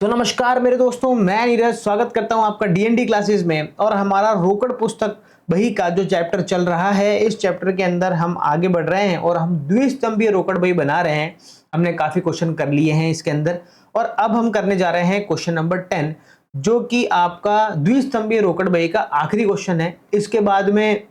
तो नमस्कार मेरे दोस्तों, मैं नीरज स्वागत करता हूं आपका डीएनडी क्लासेस में। और हमारा रोकड़ पुस्तक बही का जो चैप्टर चल रहा है, इस चैप्टर के अंदर हम आगे बढ़ रहे हैं और हम द्विस्तंभीय रोकड़ बही बना रहे हैं। हमने काफी क्वेश्चन कर लिए हैं इसके अंदर और अब हम करने जा रहे हैं क्वेश्चन नंबर 10, जो कि आपका द्विस्तंभीय रोकड़ बही का आखिरी क्वेश्चन है। इसके बाद में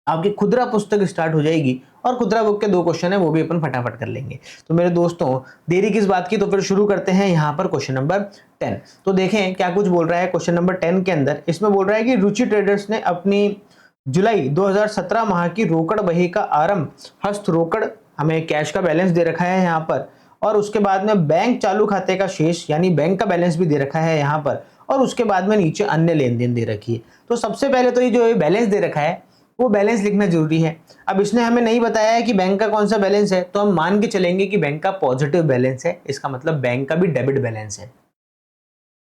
आपकी खुदरा पुस्तक स्टार्ट हो जाएगी और खुदरा बुक के 2 क्वेश्चन है, वो भी अपन फटाफट कर लेंगे। तो मेरे दोस्तों, देरी किस बात की, तो फिर शुरू करते हैं यहाँ पर क्वेश्चन नंबर 10। तो देखें क्या कुछ बोल रहा है क्वेश्चन नंबर 10 के अंदर। इसमें बोल रहा है कि रुचि ट्रेडर्स ने अपनी जुलाई 2017 माह की रोकड़ बही का आरंभ हस्त रोकड़, हमें कैश का बैलेंस दे रखा है यहाँ पर, और उसके बाद में बैंक चालू खाते का शेष यानी बैंक का बैलेंस भी दे रखा है यहाँ पर, और उसके बाद में नीचे अन्य लेन देन दे रखी है। तो सबसे पहले तो ये जो बैलेंस दे रखा है वो बैलेंस लिखना जरूरी है। अब इसने हमें नहीं बताया है कि बैंक का कौन सा बैलेंस है, तो हम मान के चलेंगे कि बैंक का पॉजिटिव बैलेंस है। इसका मतलब बैंक का भी डेबिट बैलेंस है।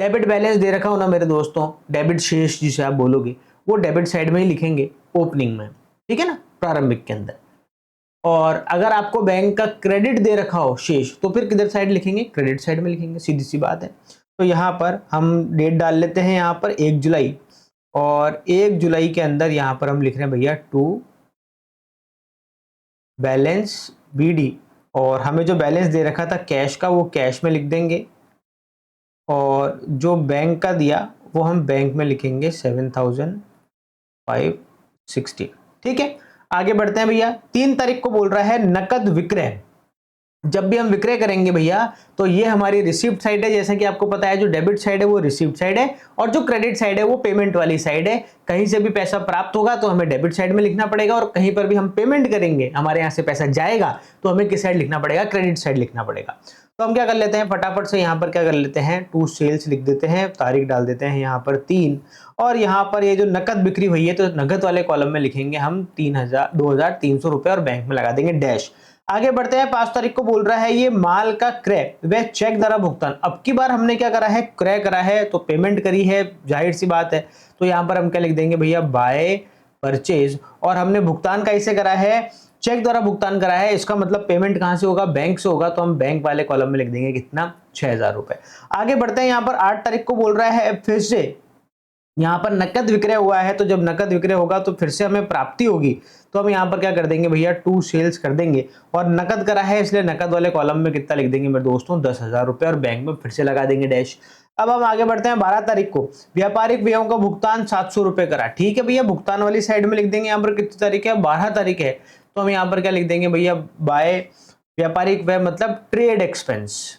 डेबिट बैलेंस दे रखा हो ना मेरे दोस्तों, डेबिट शेष जिसे आप बोलोगे, वो डेबिट साइड में ही लिखेंगे ओपनिंग में, ठीक है ना, प्रारंभिक के अंदर। और अगर आपको बैंक का क्रेडिट दे रखा हो शेष, तो फिर किधर साइड लिखेंगे, क्रेडिट साइड में लिखेंगे, सीधी सी बात है। तो यहाँ पर हम डेट डाल लेते हैं, यहाँ पर 1 जुलाई, और 1 जुलाई के अंदर यहाँ पर हम लिख रहे हैं भैया टू बैलेंस बीडी, और हमें जो बैलेंस दे रखा था कैश का, वो कैश में लिख देंगे, और जो बैंक का दिया वो हम बैंक में लिखेंगे 7560। ठीक है, आगे बढ़ते हैं भैया। 3 तारीख को बोल रहा है नकद विक्रय। जब भी हम विक्रय करेंगे भैया, तो ये हमारी रिसीप्ट साइड है। जैसा कि आपको पता है, जो डेबिट साइड है वो रिसीप्ट साइड है और जो क्रेडिट साइड है वो पेमेंट वाली साइड है। कहीं से भी पैसा प्राप्त होगा तो हमें डेबिट साइड में लिखना पड़ेगा, और कहीं पर भी हम पेमेंट करेंगे, हमारे यहाँ से पैसा जाएगा, तो हमें किस साइड लिखना पड़ेगा, क्रेडिट साइड लिखना पड़ेगा। तो हम क्या कर लेते हैं, फटाफट से यहाँ पर क्या कर लेते हैं, टू सेल्स लिख देते हैं, तारीख डाल देते हैं यहाँ पर 3, और यहाँ पर ये जो नकद बिक्री हुई है, तो नकद वाले कॉलम में लिखेंगे हम 2300 रुपए और बैंक में लगा देंगे डैश। आगे बढ़ते हैं। 5 तारीख को बोल रहा है ये माल का क्रय व चेक द्वारा भुगतान। अब की बार हमने क्या करा है, क्रय करा है, तो पेमेंट करी है, जाहिर सी बात है। तो यहां पर हम क्या लिख देंगे भैया, बाय परचेज, और हमने भुगतान कैसे करा है, चेक द्वारा भुगतान करा है। इसका मतलब पेमेंट कहां से होगा, बैंक से होगा, तो हम बैंक वाले कॉलम में लिख देंगे कितना, 6000 रुपए। आगे बढ़ते हैं। यहाँ पर 8 तारीख को बोल रहा है फिर से यहाँ पर नकद विक्रय हुआ है, तो जब नकद विक्रय होगा तो फिर से हमें प्राप्ति होगी, तो हम यहाँ पर क्या कर देंगे भैया, टू सेल्स कर देंगे, और नकद करा है इसलिए नकद वाले कॉलम में कितना लिख देंगे मेरे दोस्तों, 10,000 रुपए, और बैंक में फिर से लगा देंगे डैश। अब हम आगे बढ़ते हैं। 12 तारीख को व्यापारिक व्ययों का भुगतान 700 रुपए करा। ठीक है भैया, भुगतान वाली साइड में लिख देंगे। यहाँ पर कितनी तारीख है, 12 तारीख है, तो हम यहाँ पर क्या लिख देंगे भैया, बाय व्यापारिक व्यय मतलब ट्रेड एक्सपेंस,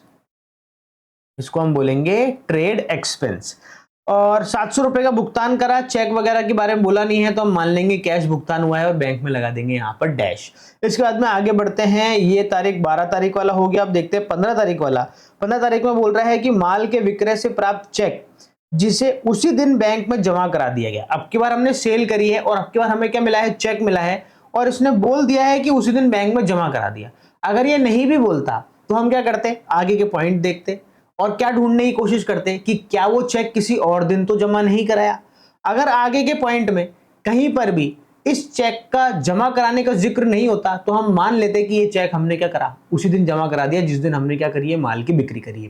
इसको हम बोलेंगे ट्रेड एक्सपेंस। और 700 रुपए का भुगतान करा, चेक वगैरह के बारे में बोला नहीं है, तो हम मान लेंगे कैश भुगतान हुआ है और बैंक में लगा देंगे यहाँ पर डैश। इसके बाद में आगे बढ़ते हैं। ये तारीख 12 तारीख वाला हो गया। अब देखते हैं 15 तारीख वाला। 15 तारीख में बोल रहा है कि माल के विक्रय से प्राप्त चेक जिसे उसी दिन बैंक में जमा करा दिया गया। अब की बार हमने सेल करी है और अब की बार हमें क्या मिला है, चेक मिला है, और इसने बोल दिया है कि उसी दिन बैंक में जमा करा दिया। अगर ये नहीं भी बोलता तो हम क्या करते, आगे के पॉइंट देखते और क्या ढूंढने की कोशिश करते कि क्या वो चेक किसी और दिन तो जमा नहीं कराया। अगर आगे के पॉइंट में कहीं पर भी इस चेक का जमा कराने का जिक्र नहीं होता, तो हम मान लेते कि ये चेक हमने क्या करा, उसी दिन जमा करा दिया जिस दिन हमने क्या करी है, माल की बिक्री करी है।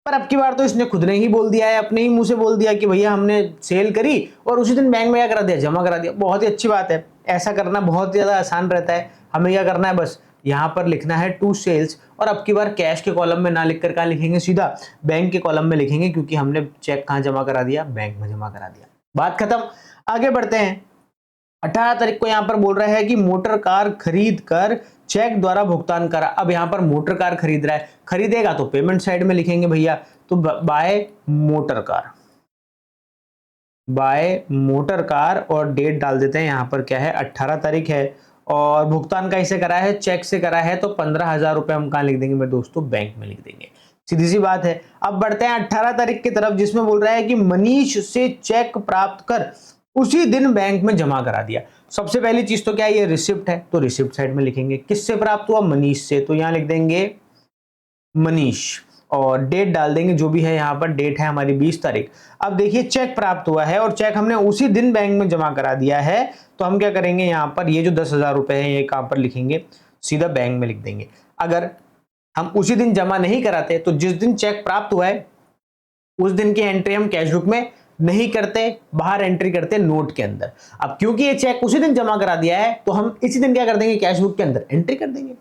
पर अब की बार तो इसने खुद ने ही बोल दिया है, अपने ही मुंह से बोल दिया कि भैया हमने सेल करी और उसी दिन बैंक में क्या करा दिया, जमा करा दिया। बहुत ही अच्छी बात है, ऐसा करना बहुत ज्यादा आसान रहता है। हमें क्या करना है, बस यहां पर लिखना है टू सेल्स, और अब की बार कैश के कॉलम में ना लिखकर कहां लिखेंगे, सीधा बैंक के कॉलम में लिखेंगे, क्योंकि हमने चेक कहां जमा करा दिया, बैंक में जमा करा दिया। बात खत्म। आगे बढ़ते हैं। 18 तारीख को यहां पर बोल रहा है कि मोटर कार खरीद कर चेक द्वारा भुगतान करा। अब यहां पर मोटर कार खरीद रहा है, खरीदेगा तो पेमेंट साइड में लिखेंगे भैया, तो by motor car, by motor car, और डेट डाल देते हैं यहाँ पर क्या है, 18 तारीख है, और भुगतान कैसे करा है, चेक से करा है, तो 15,000 रुपए हम कहां लिख देंगे मेरे दोस्तों, बैंक में लिख देंगे। सीधी सी बात है। अब बढ़ते हैं 18 तारीख की तरफ, जिसमें बोल रहा है कि मनीष से चेक प्राप्त कर उसी दिन बैंक में जमा करा दिया। सबसे पहली चीज तो क्या है, ये रिसिप्ट है, तो रिसिप्ट साइड में लिखेंगे। किससे प्राप्त हुआ, मनीष से, तो यहां लिख देंगे मनीष, और डेट डाल देंगे जो भी है, यहाँ पर डेट है हमारी 20 तारीख। अब देखिए चेक प्राप्त हुआ है और चेक हमने उसी दिन बैंक में जमा करा दिया है, तो हम क्या करेंगे, यहाँ पर ये जो 10,000 रुपए है ये कहां पर लिखेंगे, सीधा बैंक में लिख देंगे। अगर हम उसी दिन जमा नहीं कराते, तो जिस दिन चेक प्राप्त हुआ है उस दिन की एंट्री हम कैश बुक में नहीं करते, बाहर एंट्री करते नोट के अंदर। अब क्योंकि ये चेक उसी दिन जमा करा दिया है तो हम इसी दिन क्या कर देंगे, कैश बुक के अंदर एंट्री कर देंगे।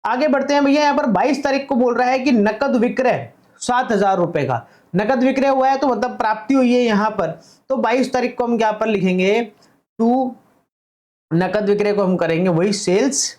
आगे बढ़ते हैं भैया, यहाँ पर 22 तारीख को बोल रहा है कि नकद विक्रय 7,000 रुपए का नकद विक्रय हुआ है, तो मतलब प्राप्ति हुई है यहाँ पर। तो 22 तारीख को हम क्या पर लिखेंगे, टू नकद विक्रय को हम करेंगे वही सेल्स,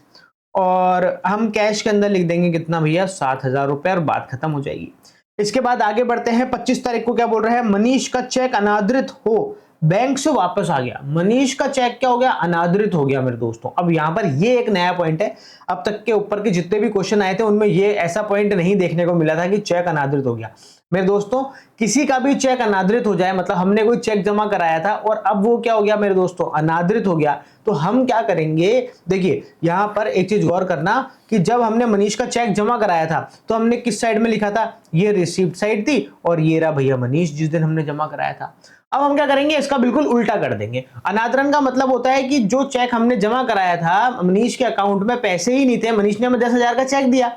और हम कैश के अंदर लिख देंगे कितना भैया, 7,000 रुपए, और बात खत्म हो जाएगी। इसके बाद आगे बढ़ते हैं, 25 तारीख को क्या बोल रहा है, मनीष का चेक अनादृत हो बैंक से वापस आ गया। मनीष का चेक क्या हो गया, अनादृत हो गया मेरे दोस्तों। अब यहां पर ये एक नया पॉइंट है, अब तक के ऊपर के जितने भी क्वेश्चन आए थे उनमें ये ऐसा पॉइंट नहीं देखने को मिला था कि चेक अनादृत हो गया। मेरे दोस्तों किसी का भी चेक अनादृत हो जाए, मतलब हमने कोई चेक जमा कराया था और अब वो क्या हो गया मेरे दोस्तों, अनादृत हो गया, तो हम क्या करेंगे, देखिए यहां पर एक चीज गौर करना कि जब हमने मनीष का चेक जमा कराया था तो हमने किस साइड में लिखा था, ये रिसीप्ट साइड थी, और ये रहा भैया मनीष जिस दिन हमने जमा कराया था। अब हम क्या करेंगे, इसका बिल्कुल उल्टा कर देंगे। अनादरण का मतलब होता है कि जो चेक हमने जमा कराया था, मनीष के अकाउंट में पैसे ही नहीं थे, मनीष ने हमें 10,000 का चेक दिया,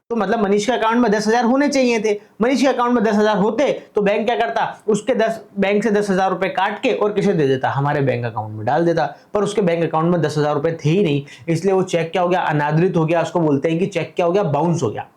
तो मतलब मनीष के अकाउंट में 10,000 होने चाहिए थे। मनीष के अकाउंट में 10,000 होते तो बैंक क्या करता, उसके बैंक से 10,000 रुपए काट के और किसे दे देता, हमारे बैंक अकाउंट में डाल देता, पर उसके बैंक अकाउंट में 10,000 रुपए थे ही नहीं, इसलिए वो चेक क्या हो गया, अनादृत हो गया। उसको बोलते हैं कि चेक क्या हो गया, बाउंस हो गया।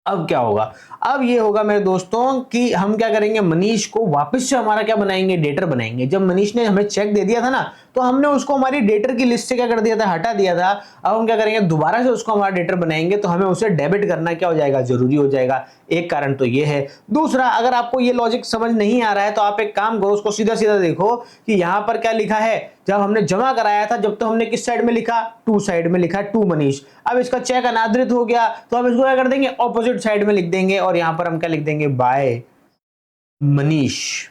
अब क्या होगा, अब ये होगा मेरे दोस्तों कि हम क्या करेंगे, मनीष को वापस से हमारा क्या बनाएंगे, डेटर बनाएंगे। जब मनीष ने हमें चेक दे दिया था ना, तो हमने उसको हमारी डेटर की लिस्ट से क्या कर दिया था, हटा दिया था। अब हम क्या करेंगे, दोबारा से उसको हमारा डेटर बनाएंगे, तो हमें उसे डेबिट करना क्या हो जाएगा, जरूरी हो जाएगा। एक कारण तो ये है। दूसरा, अगर आपको ये लॉजिक समझ नहीं आ रहा है तो आप एक काम करो, उसको सीधा सीधा देखो कि यहां पर क्या लिखा है, जब हमने जमा कराया था जब तो हमने किस साइड में लिखा, टू साइड में लिखा, टू मनीष। अब इसका चेक अनादृत हो गया तो हम इसको क्या कर देंगे, ऑपोजिट साइड में लिख देंगे, और यहां पर हम क्या लिख देंगे, बाय मनीष।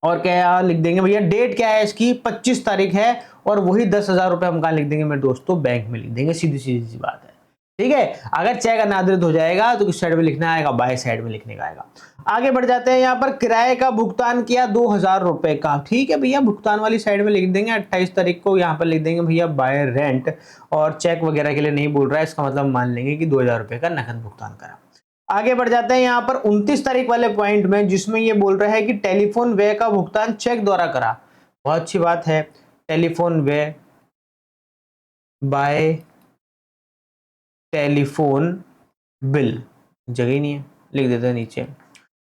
और क्या लिख देंगे भैया, डेट क्या है इसकी, 25 तारीख है, और वही 10,000 रुपए हम कहां लिख देंगे मेरे दोस्तों, बैंक में लिख देंगे। सीधी सीधी सी बात है, ठीक है। अगर चेक अनादृत हो जाएगा तो किस साइड में लिखना आएगा, बाय साइड में लिखने का आएगा। आगे बढ़ जाते हैं, यहाँ पर किराए का भुगतान किया 2,000 रुपए का, ठीक है भैया, भुगतान वाली साइड में लिख देंगे। 28 तारीख को यहाँ पर लिख देंगे भैया बाय रेंट, और चेक वगैरह के लिए नहीं बोल रहा है, इसका मतलब मान लेंगे कि 2,000 रुपए का नकद भुगतान करा। आगे बढ़ जाते हैं यहाँ पर 29 तारीख वाले पॉइंट में, जिसमें ये बोल रहा है कि टेलीफोन व्यय का भुगतान चेक द्वारा करा। बहुत अच्छी बात है, टेलीफोन व्यय बाय टेलीफोन बिल, जगह ही नहीं है, लिख देते हैं नीचे,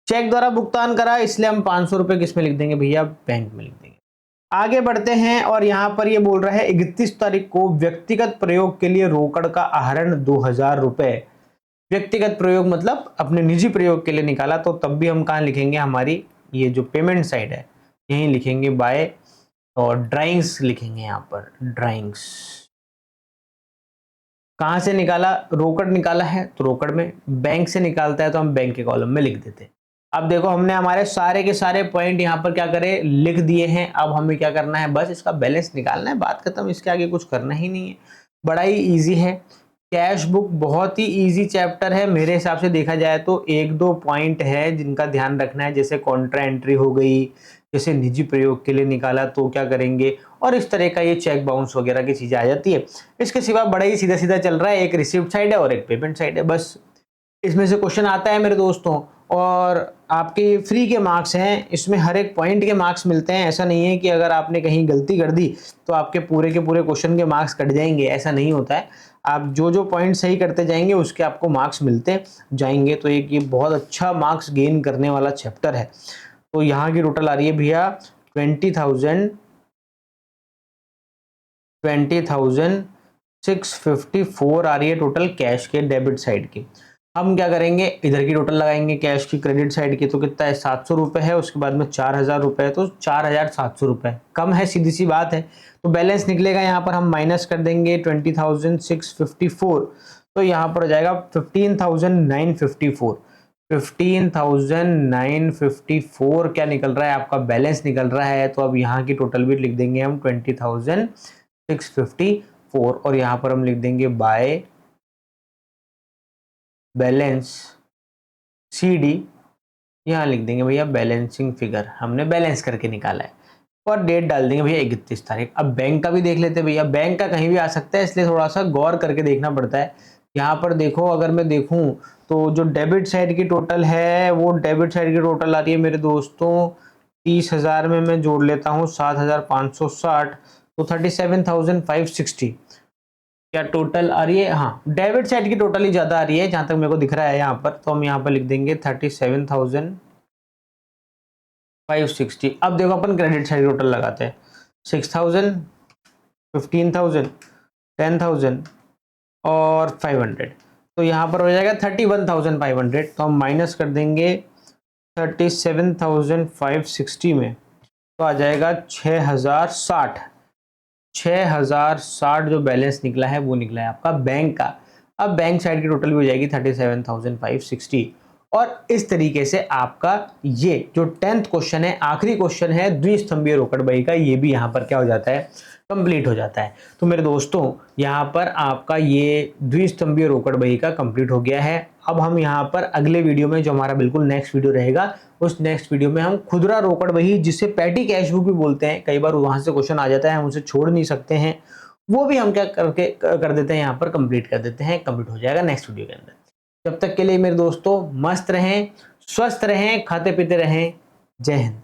चेक द्वारा भुगतान करा, इसलिए हम 500 रुपए किसमें लिख देंगे भैया, बैंक में लिख देंगे। आगे बढ़ते हैं, और यहां पर ये बोल रहा है 31 तारीख को व्यक्तिगत प्रयोग के लिए रोकड़ का आहरण 2,000 रुपए। व्यक्तिगत प्रयोग मतलब अपने निजी प्रयोग के लिए निकाला, तो तब भी हम कहां लिखेंगे, हमारी ये जो पेमेंट साइड है यहीं लिखेंगे बाय, और ड्राइंग्स लिखेंगे यहाँ पर, ड्राइंग्स। कहां से निकाला, रोकड़ निकाला है तो रोकड़ में, बैंक से निकालता है तो हम बैंक के कॉलम में लिख देते हैं। अब देखो हमने हमारे सारे के सारे पॉइंट यहाँ पर क्या करे, लिख दिए हैं। अब हमें क्या करना है, बस इसका बैलेंस निकालना है, बात खत्म, इसके आगे कुछ करना ही नहीं है, बड़ा ही इजी है। कैश बुक बहुत ही इजी चैप्टर है मेरे हिसाब से, देखा जाए तो एक दो पॉइंट है जिनका ध्यान रखना है, जैसे कॉन्ट्रा एंट्री हो गई, जैसे निजी प्रयोग के लिए निकाला तो क्या करेंगे, और इस तरह का ये चेक बाउंस वगैरह की चीजें आ जाती है। इसके सिवा बड़ा ही सीधा सीधा चल रहा है, एक रिसिप्ट साइड है और एक पेमेंट साइड है, बस इसमें से क्वेश्चन आता है मेरे दोस्तों। और आपके फ्री के मार्क्स हैं, इसमें हर एक पॉइंट के मार्क्स मिलते हैं। ऐसा नहीं है कि अगर आपने कहीं गलती कर दी तो आपके पूरे के पूरे क्वेश्चन के मार्क्स कट जाएंगे, ऐसा नहीं होता है। आप जो जो पॉइंट सही करते जाएंगे उसके आपको मार्क्स मिलते जाएंगे। तो एक ये बहुत अच्छा मार्क्स गेन करने वाला चैप्टर है। तो यहाँ की टोटल आ रही है भैया 20,654 आ रही है टोटल कैश के डेबिट साइड की। हम क्या करेंगे, इधर की टोटल लगाएंगे कैश की क्रेडिट साइड की, तो कितना है 700 रुपए है, उसके बाद में 4,000 रुपए है, तो 4,700 रुपए कम है, सीधी सी बात है। तो बैलेंस निकलेगा, यहाँ पर हम माइनस कर देंगे 20,654, तो यहाँ पर हो जाएगा 15,954। 15,954 क्या निकल रहा है, आपका बैलेंस निकल रहा है। तो अब यहाँ की टोटल भी लिख देंगे हम 20,654, और यहाँ पर हम लिख देंगे बाय बैलेंस CD, यहाँ लिख देंगे भैया बैलेंसिंग फिगर, हमने बैलेंस करके निकाला है, और डेट डाल देंगे भैया 31 तारीख। अब बैंक का भी देख लेते हैं भैया, बैंक का कहीं भी आ सकता है, इसलिए थोड़ा सा गौर करके देखना पड़ता है। यहाँ पर देखो, अगर मैं देखूं तो जो डेबिट साइड की टोटल है वो डेबिट साइड की टोटल आ रही है मेरे दोस्तों 30,000 में मैं जोड़ लेता हूँ 7,560, तो 37,560 क्या टोटल आ रही है। हाँ, डेबिट साइड की टोटल ही ज्यादा आ रही है जहां तक मेरे को दिख रहा है यहाँ पर, तो हम यहाँ पर लिख देंगे 37,560। अब देखो अपन क्रेडिट साइड टोटल लगाते हैं 6,000, 15,000, 10,000 और 500, तो यहाँ पर हो जाएगा 31,500। तो हम माइनस कर देंगे 37,560 में, तो आ जाएगा 6,060। 6,060 जो बैलेंस निकला है वो निकला है आपका बैंक का। अब बैंक साइड की टोटल भी हो जाएगी 37,560। और इस तरीके से आपका ये जो 10th क्वेश्चन है, आखिरी क्वेश्चन है द्विस्तंभीय रोकड़ बही का, ये भी यहाँ पर क्या हो जाता है, कंप्लीट हो जाता है। तो मेरे दोस्तों यहाँ पर आपका ये द्विस्तंभीय रोकड़ बही का कंप्लीट हो गया है। अब हम यहाँ पर अगले वीडियो में, जो हमारा बिल्कुल नेक्स्ट वीडियो रहेगा, उस नेक्स्ट वीडियो में हम खुदरा रोकड़ बही, जिसे पैटी कैश बुक भी बोलते हैं, कई बार वहां से क्वेश्चन आ जाता है, हम उसे छोड़ नहीं सकते हैं, वो भी हम क्या करके कर देते हैं, यहाँ पर कंप्लीट कर देते हैं। कंप्लीट हो जाएगा नेक्स्ट वीडियो के अंदर। जब तक के लिए मेरे दोस्तों मस्त रहें, स्वस्थ रहें, खाते पीते रहें। जय हिंद।